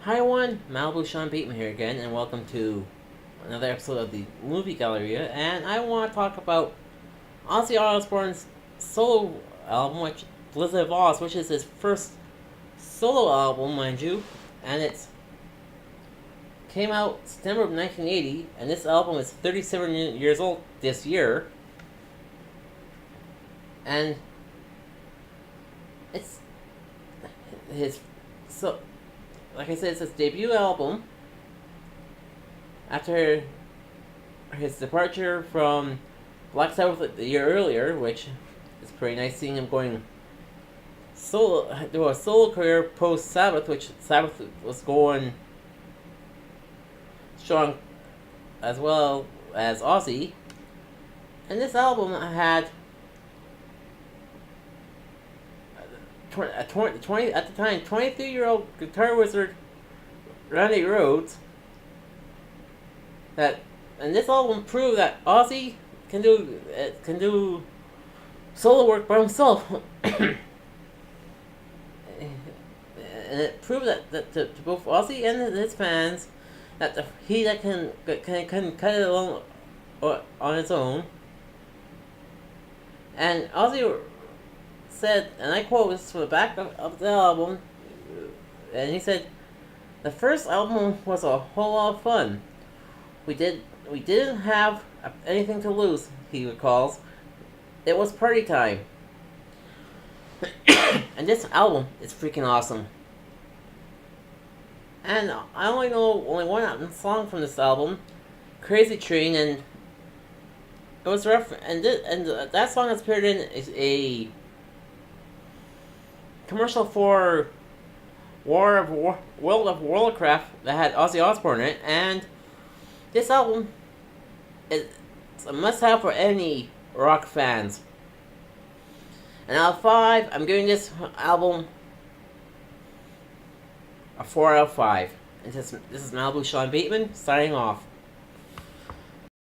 Hi everyone, Malibu Sean Bateman here again, and welcome to another episode of the Movie Galleria. And I want to talk about Ozzy Osbourne's solo album, which Blizzard of Oz, which is his first solo album, mind you, and it's came out September of 1980, and this album is 37 years old this year, and it's his so. Like I said, it's his debut album after his departure from Black Sabbath the year earlier, which is pretty nice seeing him going solo, do a solo career post Sabbath, which Sabbath was going strong as well as Ozzy. And this album had 20 at the time 23-year-old guitar wizard Randy Rhoads. And this album proved that Ozzy can do solo work by himself, and it proved that to both Ozzy and his fans that he can cut it along on his own. And Ozzy said, and I quote this from the back of the album, and he said, "The first album was a whole lot of fun. We didn't have anything to lose," he recalls. "It was party time." And this album is freaking awesome. And I only know one song from this album, "Crazy Train," and it was that song that's appeared in is a commercial for World of Warcraft that had Ozzy Osbourne in it, and this album is a must-have for any rock fans. And out of 5, I'm giving this album a 4 out of 5. And this is Malibu Sean Bateman signing off.